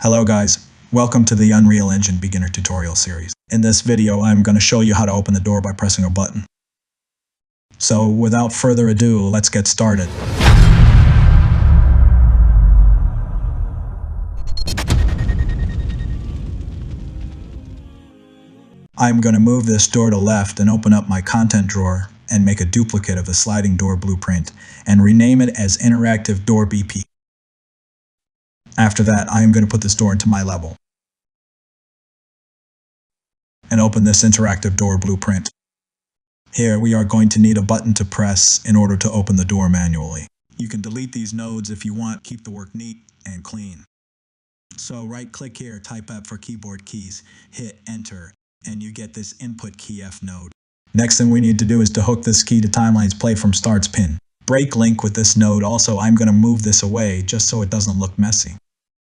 Hello guys, welcome to the Unreal Engine beginner tutorial series. In this video I'm going to show you how to open the door by pressing a button. So without further ado, let's get started. I'm going to move this door to left and open up my content drawer and make a duplicate of the sliding door blueprint and rename it as Interactive Door BP. After that, I am going to put this door into my level and open this interactive door blueprint. Here we are going to need a button to press in order to open the door manually. You can delete these nodes if you want, keep the work neat and clean. So right click here, type F for keyboard keys, hit enter, and you get this input key F node. Next thing we need to do is to hook this key to timeline's play from starts pin. Break link with this node. Also, I'm going to move this away just so it doesn't look messy.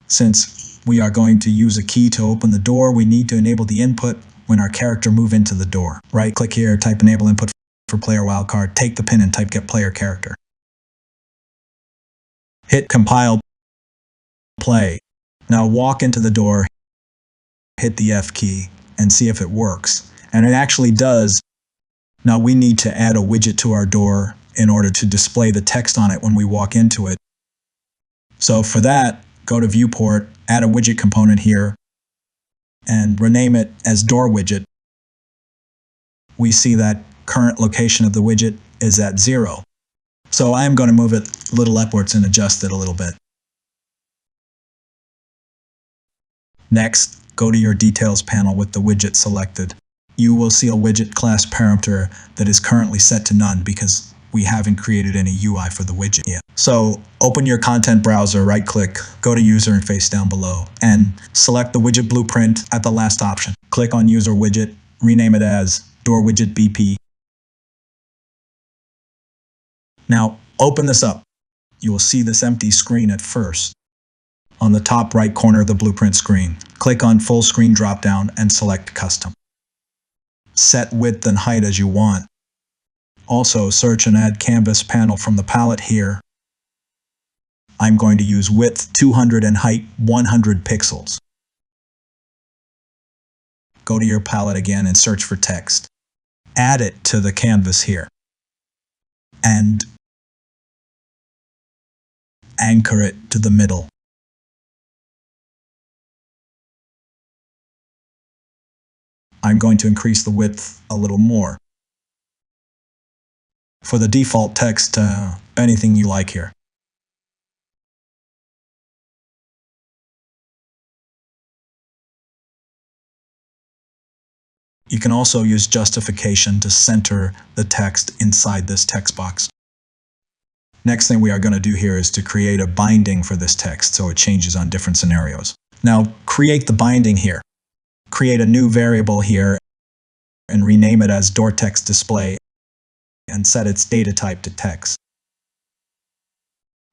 Since we are going to use a key to open the door, we need to enable the input when our character move into the door. Right click here, type enable input for player wildcard, take the pin and type get player character. Hit compile, play. Now walk into the door, hit the F key and see if it works. And it actually does. Now we need to add a widget to our door in order to display the text on it when we walk into it. So for that, go to viewport, add a widget component here, and rename it as door widget. We see that current location of the widget is at 0. So I am going to move it a little upwards and adjust it a little bit. Next, go to your details panel with the widget selected. You will see a widget class parameter that is currently set to none because we haven't created any UI for the widget yet. So open your content browser, right click, go to user interface down below, and select the widget blueprint at the last option. Click on user widget, rename it as door widget BP. Now open this up. You will see this empty screen at first. On the top right corner of the blueprint screen, click on full screen dropdown and select custom. Set width and height as you want. Also, search and add canvas panel from the palette here. I'm going to use width 200 and height 100 pixels. Go to your palette again and search for text. Add it to the canvas here. And anchor it to the middle. I'm going to increase the width a little more. For the default text, anything you like here. You can also use justification to center the text inside this text box. Next thing we are going to do here is to create a binding for this text so it changes on different scenarios. Now create the binding here. Create a new variable here and rename it as door text display and set its data type to text.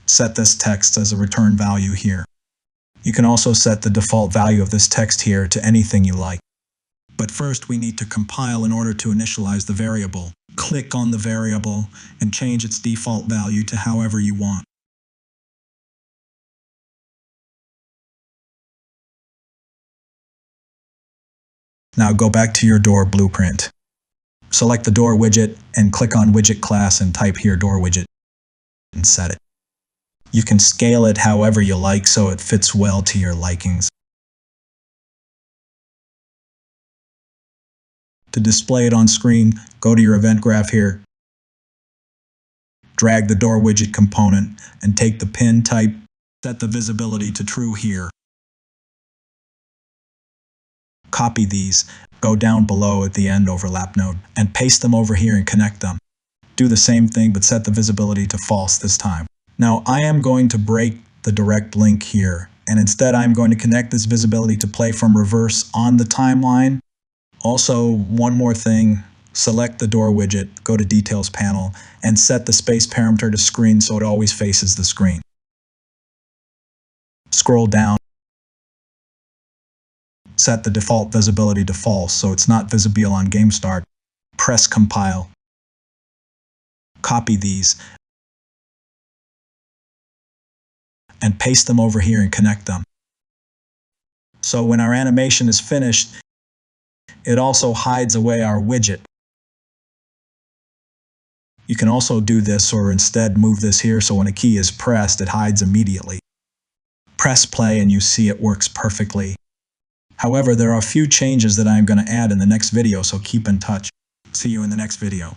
Set this text as a return value here. You can also set the default value of this text here to anything you like. But first we need to compile in order to initialize the variable. Click on the variable and change its default value to however you want. Now go back to your door blueprint. Select the door widget and click on widget class and type here door widget and set it. You can scale it however you like so it fits well to your likings. To display it on screen, go to your event graph here, drag the door widget component and take the pin type, set the visibility to true here. Copy these, go down below at the end overlap node, and paste them over here and connect them. Do the same thing but set the visibility to false this time. Now I am going to break the direct link here, and instead I'm going to connect this visibility to play from reverse on the timeline. Also, one more thing, select the door widget, go to details panel, and set the space parameter to screen so it always faces the screen. Scroll down. Set the default visibility to false so it's not visible on game start. Press compile. Copy these and paste them over here and connect them. So when our animation is finished, it also hides away our widget. You can also do this or instead move this here so when a key is pressed, it hides immediately. Press play and you see it works perfectly. However, there are a few changes that I'm going to add in the next video, so keep in touch. See you in the next video.